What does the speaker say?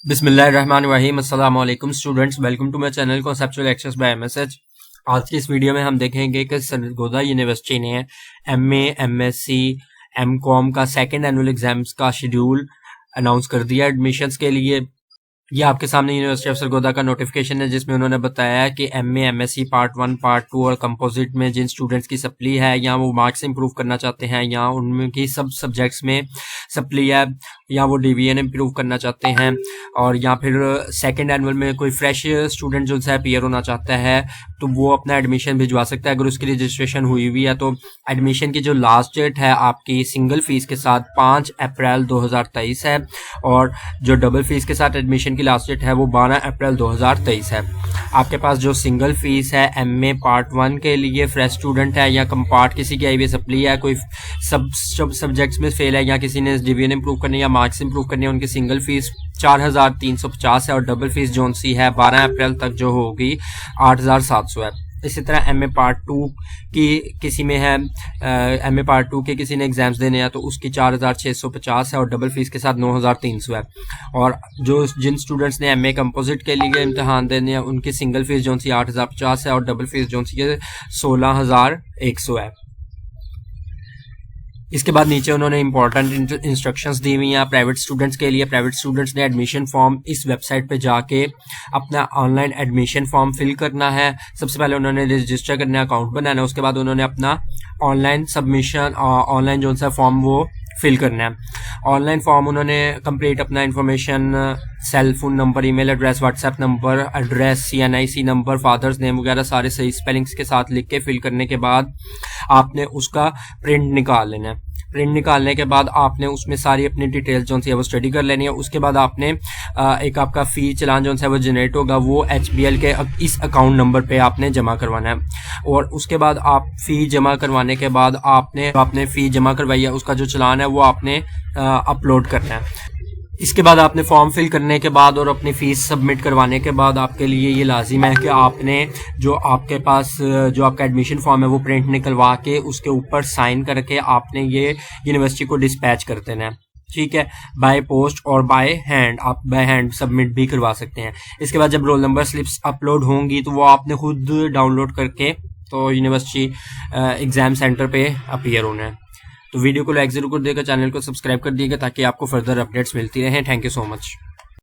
बिस्मिल्लाहिर्रहमानिर्रहीम। अस्सलाम वालेकुम students, welcome to my channel conceptual access by MSH. आज की इस वीडियो में हम देखेंगे कि सरगोदा यूनिवर्सिटी ने एमए, एमएससी, एमकॉम का सेकंड एनुअल एग्जाम्स का शेड्यूल अनाउंस कर दिया एडमिशन्स के लिए। ये आपके सामने यूनिवर्सिटी ऑफ सरगोदा का नोटिफिकेशन है जिसमें उन्होंने बताया है कि एमए, एमएससी पार्ट 1, पार्ट 2 और कंपोजिट में जिन स्टूडेंट्स की सप्ली है या वो मार्क्स इंप्रूव करना चाहते हैं या उनकी सब सब्जेक्ट्स में सप्ली है या वो डिवीजन इंप्रूव करना चाहते हैं और या फिर सेकंड एनुअल में कोई फ्रेश स्टूडेंट जो है अपीयर होना चाहता है तो वो अपना एडमिशन भिजवा सकता है। अगर उसकी रजिस्ट्रेशन हुई हुई है तो एडमिशन की जो लास्ट डेट है आपकी सिंगल फीस के साथ 5 अप्रैल 2023 है और जो डबल फीस के साथ एडमिशन की लास्ट डेट है वो 12 अप्रैल 2023 है। आपके पास जो सिंगल फीस है एमए पार्ट 1 के लिए फ्रेश स्टूडेंट है या कम पार्ट किसी की आई हुई सप्ली है, कोई सब सब्जेक्ट्स में फेल है या किसी ने डिवीजन इंप्रूव करने या मार्क्स इंप्रूव करने, उनकी सिंगल फीस 4350 है और डबल फीस जो सी है 12 अप्रैल तक जो होगी 8700 है। इसी तरह एमए पार्ट 2 की किसी में है, एमए पार्ट 2 के किसी ने एग्जाम्स देने हैं तो उसकी 4650 है और डबल फीस के साथ 9300 है। और जो जिन स्टूडेंट्स ने एमए कंपोजिट के लिए इम्तिहान देने हैं उनकी सिंगल फीस जो सी 8050 है और डबल फीस जो सी 16100 है। इसके बाद नीचे उन्होंने इंपॉर्टेंट इंस्ट्रक्शंस दी हुई हैं प्राइवेट स्टूडेंट्स के लिए। प्राइवेट स्टूडेंट्स ने एडमिशन फॉर्म इस वेबसाइट पे जाके अपना ऑनलाइन एडमिशन फॉर्म फिल करना है। सबसे पहले उन्होंने रजिस्टर करना है, अकाउंट बनाना है, उसके बाद उन्होंने अपना ऑनलाइन सबमिशन ऑनलाइन जो सा फॉर्म वो फिल करना है। ऑनलाइन फॉर्म उन्होंने कंप्लीट अपना information, cell phone number, email address, WhatsApp number, address, CNIC number, father's name वगैरह सारे सही स्पेलिंग्स के साथ लिख के फिल करने के बाद आपने उसका प्रिंट निकाल लेना है। प्रिंट निकालने के बाद आपने उसमें सारी अपनी डिटेल्स जो है वो स्टडी कर लेनी है। उसके बाद आपने एक आपका फी चलान जो है वो जनरेट होगा वो HBL के इस अकाउंट नंबर पे आपने जमा करवाना है और उसके बाद आप फी जमा करवाने के बाद आपने फी जमा करवाई है उसका जो चलान है वो आपने अपलोड करना है। इसके बाद आपने फॉर्म फिल करने के बाद और अपनी फीस सबमिट करवाने के बाद आपके लिए ये लाजिम है कि आपने जो आपके पास जो आपका एडमिशन फॉर्म है वो प्रिंट निकलवा के उसके ऊपर साइन करके आपने ये यूनिवर्सिटी को डिस्पैच कर देना है। ठीक है, बाय पोस्ट और बाय हैंड, आप बाय हैंड सबमिट भी करवा सकते हैं। इसके बाद जब रोल नंबर स्लिप्स अपलोड होंगी तो वो आपने खुद डाउनलोड करके तो यूनिवर्सिटी एग्जाम सेंटर पे अपीयर होना है। तो वीडियो को लाइक जरूर कर देगा, चैनल को सब्सक्राइब कर दिएगा ताकि आपको फर्दर अपडेट्स मिलती रहें। Thank you so much.